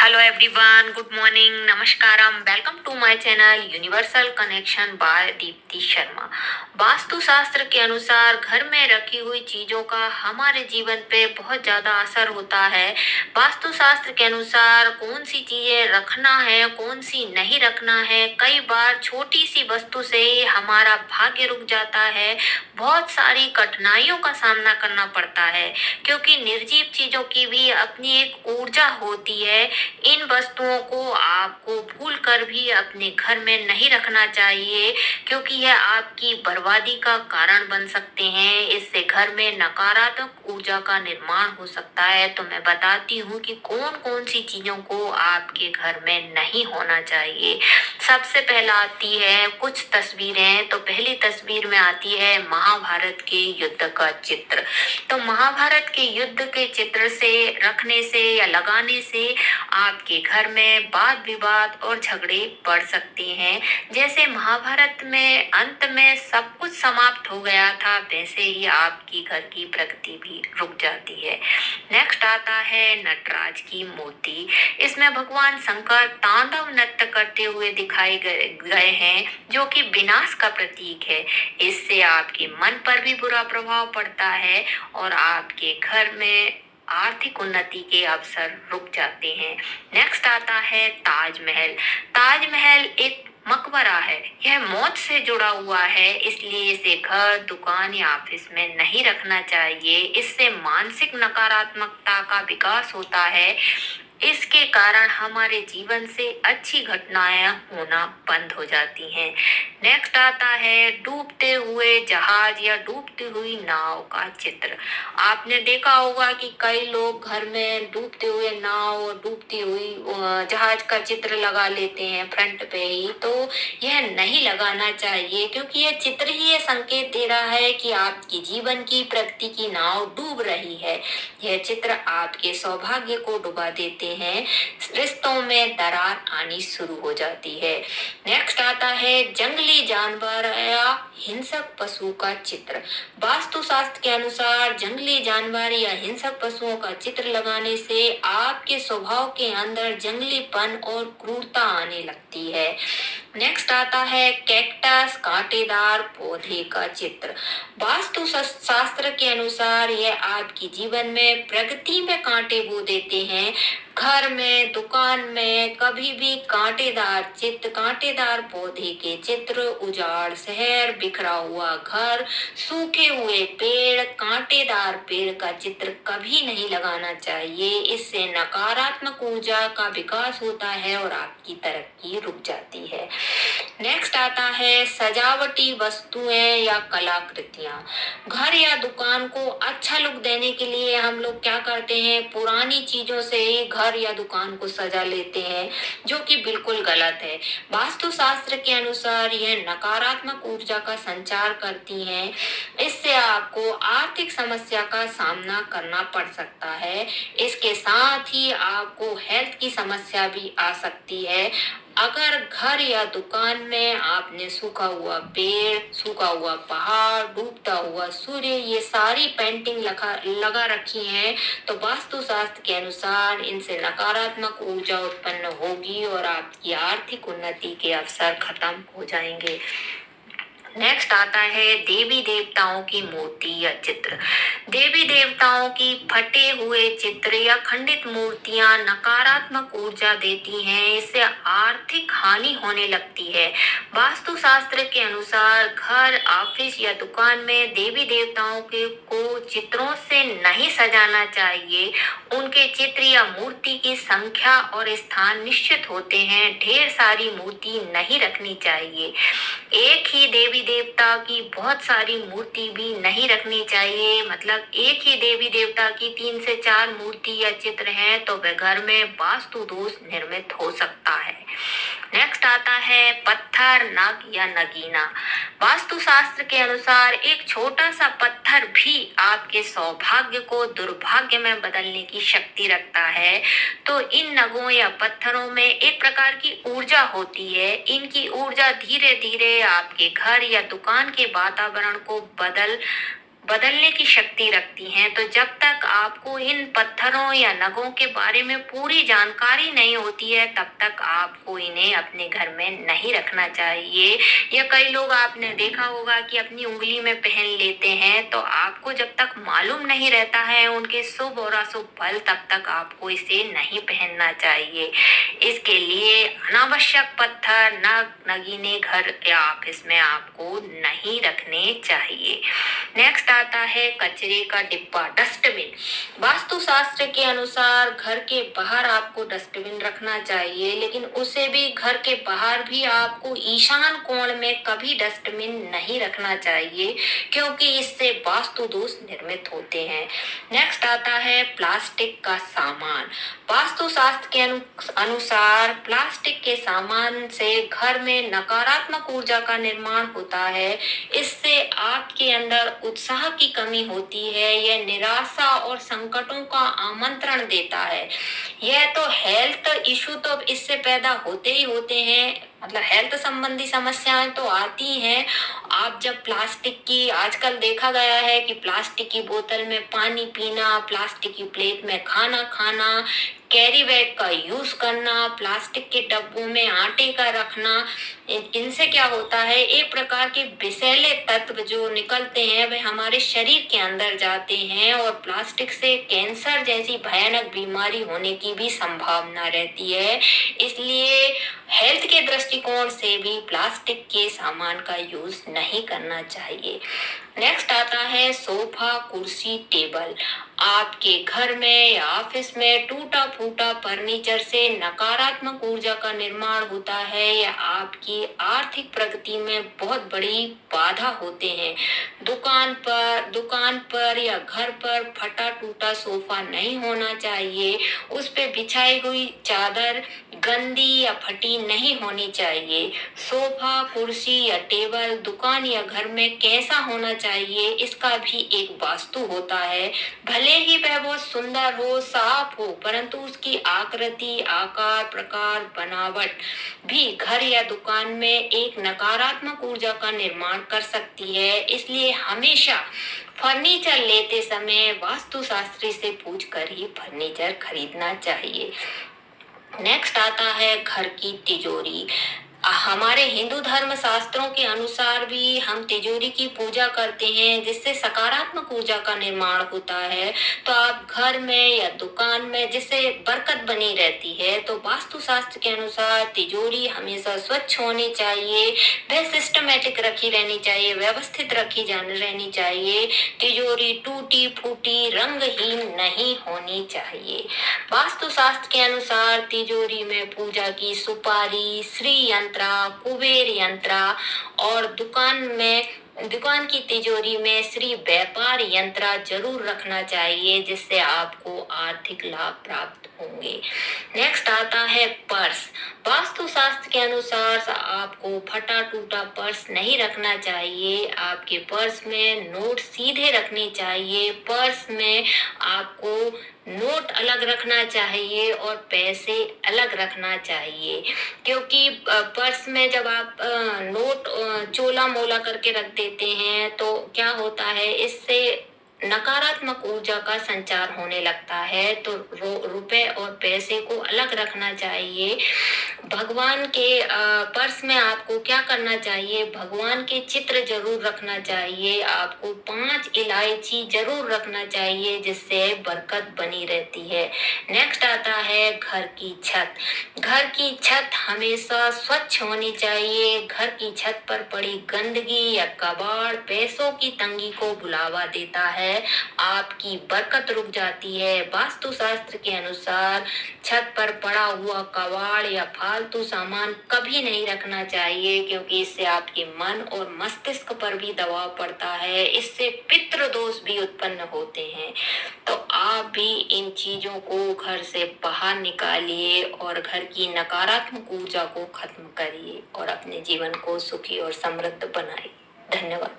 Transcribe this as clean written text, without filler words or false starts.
Hello everyone, good morning, नमस्कारम, welcome to my channel universal connection by Deepti Sharma. Vastu shastra के अनुसार घर में रखी हुई चीजों का हमारे जीवन पे बहुत ज्यादा असर होता है। वास्तु शास्त्र के अनुसार कौन सी चीजें रखना है, कौन सी नहीं रखना है, कई बार छोटी सी वस्तु से ही हमारा भाग्य रुक जाता है। बहुत सारी कठिनाइयों का सामना करना पड़ता है क्योंकि निर्जीव चीजों की भी अपनी एक ऊर्जा होती है। इन वस्तुओं को आपको भूल कर भी अपने घर में नहीं रखना चाहिए क्योंकि यह आपकी बर्बादी का कारण बन सकते हैं। इससे घर में नकारात्मक ऊर्जा का निर्माण हो सकता है। तो मैं बताती हूँ कि कौन कौन सी चीजों को आपके घर में नहीं होना चाहिए। सबसे पहला आती है कुछ तस्वीरें। तो पहली तस्वीर में आती है महाभारत के युद्ध का चित्र। तो महाभारत के युद्ध के चित्र से रखने से या लगाने से आपके घर में वाद विवाद और झगड़े बढ़ सकते हैं। जैसे महाभारत में अंत में सब कुछ समाप्त हो गया था, वैसे ही आपकी घर की प्रगति भी रुक जाती है। नेक्स्ट आता है नटराज की मूर्ति। इसमें भगवान शंकर तांडव नृत्य करते हुए दिखाए गए हैं, जो कि विनाश का प्रतीक है। इससे आपके मन पर भी बुरा प्रभाव पड़ता है और आपके घर में आर्थिक उन्नति के अवसर रुक जाते हैं। नेक्स्ट आता है ताजमहल। ताजमहल एक मकबरा है। यह मौत से जुड़ा हुआ है, इसलिए इसे घर, दुकान या ऑफिस में नहीं रखना चाहिए। इससे मानसिक नकारात्मकता का विकास होता है। इसके कारण हमारे जीवन से अच्छी घटनाएं होना बंद हो जाती हैं। नेक्स्ट आता है डूबते हुए जहाज या डूबती हुई नाव का चित्र। आपने देखा होगा कि कई लोग घर में डूबते हुए नाव और डूबती हुई जहाज का चित्र लगा लेते हैं फ्रंट पे ही। तो यह नहीं लगाना चाहिए क्योंकि यह चित्र ही ये संकेत दे रहा है कि आपकी जीवन की प्रगति की नाव डूब रही है। यह चित्र आपके सौभाग्य को डुबा देते हैं। रिश्तों में दरार आनी शुरू हो जाती है। नेक्स्ट आता है जंगली जानवर या हिंसक पशु का चित्र। वास्तु शास्त्र के अनुसार जंगली जानवर या हिंसक पशुओं का चित्र लगाने से आपके स्वभाव के अंदर जंगलीपन और क्रूरता आने लगती है। नेक्स्ट आता है कैक्टस कांटेदार पौधे का चित्र। वास्तु शास्त्र के अनुसार यह आपकी जीवन में प्रगति में कांटे बो देते हैं। घर में, दुकान में कभी भी कांटेदार पौधे के चित्र, उजाड़ शहर, बिखरा हुआ घर, सूखे हुए पेड़, कांटेदार पेड़ का चित्र कभी नहीं लगाना चाहिए। इससे नकारात्मक ऊर्जा का विकास होता है और आपकी तरक्की रुक जाती है। नेक्स्ट आता है सजावटी वस्तुएं या कलाकृतियां। घर या दुकान को अच्छा लुक देने के लिए हम लोग क्या करते हैं, पुरानी चीजों से ही घर या दुकान को सजा लेते हैं, जो कि बिल्कुल गलत है। वास्तु शास्त्र के अनुसार यह नकारात्मक ऊर्जा का संचार करती हैं। इससे आपको आर्थिक समस्या का सामना करना पड़ सकता है। इसके साथ ही आपको हेल्थ की समस्या भी आ सकती है। अगर घर या दुकान में आपने सूखा हुआ पेड़, सूखा हुआ पहाड़, डूबता हुआ सूर्य, ये सारी पेंटिंग लगा रखी हैं, तो वास्तु शास्त्र के अनुसार इनसे नकारात्मक ऊर्जा उत्पन्न होगी और आपकी आर्थिक उन्नति के अवसर खत्म हो जाएंगे। नेक्स्ट आता है देवी देवताओं की मूर्ति या चित्र। देवी देवताओं की फटे हुए चित्र या खंडित मूर्तियां नकारात्मक ऊर्जा देती हैं। इससे आर्थिक हानि होने लगती है। वास्तु शास्त्र के अनुसार घर, ऑफिस या दुकान में देवी देवताओं को चित्रों से नहीं सजाना चाहिए। उनके चित्र या मूर्ति की संख्या और स्थान निश्चित होते हैं। ढेर सारी मूर्ति नहीं रखनी चाहिए। एक ही देवी देवता की बहुत सारी मूर्ति भी नहीं रखनी चाहिए। मतलब एक ही देवी देवता की 3 से 4 मूर्ति या चित्र हैं तो वह घर में वास्तु दोष निर्मित हो सकता है। नेक्स्ट आता है पत्थर, नग या नगीना। वास्तु शास्त्र के अनुसार एक छोटा सा पत्थर भी आपके सौभाग्य को दुर्भाग्य में बदलने की शक्ति रखता है। तो इन नगों या पत्थरों में एक प्रकार की ऊर्जा होती है। इनकी ऊर्जा धीरे धीरे आपके घर या दुकान के वातावरण को बदलने की शक्ति रखती हैं। तो जब तक आपको इन पत्थरों या नगों के बारे में पूरी जानकारी नहीं होती है, तब तक आपको इन्हें अपने घर में नहीं रखना चाहिए। या कई लोग आपने देखा होगा कि अपनी उंगली में पहन लेते हैं, तो आपको जब तक मालूम नहीं रहता है उनके शुभ और अशुभ फल, तब तक आपको इसे नहीं पहनना चाहिए। इसके लिए अनावश्यक पत्थर, नग, नगीने घर या ऑफिस में आपको नहीं रखने चाहिए। नेक्स्ट आता है कचरे का डिब्बा, डस्टबिन। वास्तुशास्त्र के अनुसार घर के बाहर आपको डस्टबिन रखना चाहिए, लेकिन उसे भी घर के बाहर भी आपको ईशान कोण में कभी डस्टबिन नहीं रखना चाहिए, क्योंकि इससे वास्तु दोष निर्मित होते हैं। नेक्स्ट आता है प्लास्टिक का सामान। वास्तुशास्त्र के अनुसार प्लास्टिक के सामान से घर में नकारात्मक ऊर्जा का निर्माण होता है। इससे आपके अंदर उत्साह की कमी होती है। यह निराशा और संकटों का आमंत्रण देता है। यह तो हेल्थ इशू तो इससे पैदा होते ही होते हैं, मतलब हेल्थ संबंधी समस्याएं तो आती हैं। आप जब प्लास्टिक की, आजकल देखा गया है कि प्लास्टिक की बोतल में पानी पीना, प्लास्टिक की प्लेट में खाना खाना, कैरी बैग का यूज करना, प्लास्टिक के डब्बों में आटे का रखना, इनसे क्या होता है, एक प्रकार के विषैले तत्व जो निकलते हैं वे हमारे शरीर के अंदर जाते हैं और प्लास्टिक से कैंसर जैसी भयानक बीमारी होने की भी संभावना रहती है। इसलिए हेल्थ के दृष्टिकोण से भी प्लास्टिक के सामान का यूज नहीं करना चाहिए। नेक्स्ट आता है सोफा, कुर्सी, टेबल। आपके घर में या ऑफिस में टूटा फूटा फर्नीचर से नकारात्मक ऊर्जा का निर्माण होता है या आपकी आर्थिक प्रगति में बहुत बड़ी बाधा होते हैं। दुकान पर या घर पर फटा टूटा सोफा नहीं होना चाहिए। उस पे बिछाई हुई चादर गंदी या फटी नहीं होनी चाहिए। सोफा, कुर्सी या टेबल दुकान या घर में कैसा होना चाहिए, इसका भी एक वास्तु होता है। भले ही वह बहुत सुंदर हो, साफ हो, परंतु उसकी आकृति, आकार, प्रकार, बनावट भी घर या दुकान में एक नकारात्मक ऊर्जा का निर्माण कर सकती है। इसलिए हमेशा फर्नीचर लेते समय वास्तुशास्त्री से पूछकर ही फर्नीचर खरीदना चाहिए। नेक्स्ट आता है घर की तिजोरी। हमारे हिंदू धर्म शास्त्रों के अनुसार भी हम तिजोरी की पूजा करते हैं, जिससे सकारात्मक ऊर्जा का निर्माण होता है। तो आप घर में या दुकान में जिससे बरकत बनी रहती है, तो वास्तुशास्त्र के अनुसार तिजोरी हमेशा स्वच्छ होनी चाहिए, वह सिस्टमेटिक रखी रहनी चाहिए, व्यवस्थित रखी रहनी चाहिए। तिजोरी टूटी फूटी रंगहीन नहीं होनी चाहिए। वास्तुशास्त्र के अनुसार तिजोरी में पूजा की सुपारी, श्री यंत्र, कुबेर यंत्र और दुकान की तिजोरी में श्री व्यापार यंत्र जरूर रखना चाहिए, जिससे आपको आर्थिक लाभ प्राप्त होंगे। नेक्स्ट आता है पर्स। वास्तुशास्त्र के अनुसार आपको फटा टूटा पर्स नहीं रखना चाहिए। आपके पर्स में नोट सीधे रखने चाहिए। पर्स में आपको नोट अलग रखना चाहिए और पैसे अलग रखना चाहिए, क्योंकि पर्स में जब आप नोट चोला मोला करके रख देते हैं तो क्या होता है, इससे नकारात्मक ऊर्जा का संचार होने लगता है। तो रुपए और पैसे को अलग रखना चाहिए। भगवान के पर्स में आपको क्या करना चाहिए, भगवान के चित्र जरूर रखना चाहिए। आपको 5 इलायची जरूर रखना चाहिए, जिससे बरकत बनी रहती है। नेक्स्ट आता है घर की छत। घर की छत हमेशा स्वच्छ होनी चाहिए। घर की छत पर पड़ी गंदगी या कबाड़ पैसों की तंगी को बुलावा देता है, आपकी बरकत रुक जाती है। वास्तुशास्त्र के अनुसार छत पर पड़ा हुआ कबाड़ या फालतू सामान कभी नहीं रखना चाहिए, क्योंकि इससे आपके मन और मस्तिष्क पर भी दबाव पड़ता है। इससे पितृ दोष भी उत्पन्न होते हैं। तो आप भी इन चीजों को घर से बाहर निकालिए और घर की नकारात्मक ऊर्जा को खत्म करिए और अपने जीवन को सुखी और समृद्ध बनाइए। धन्यवाद।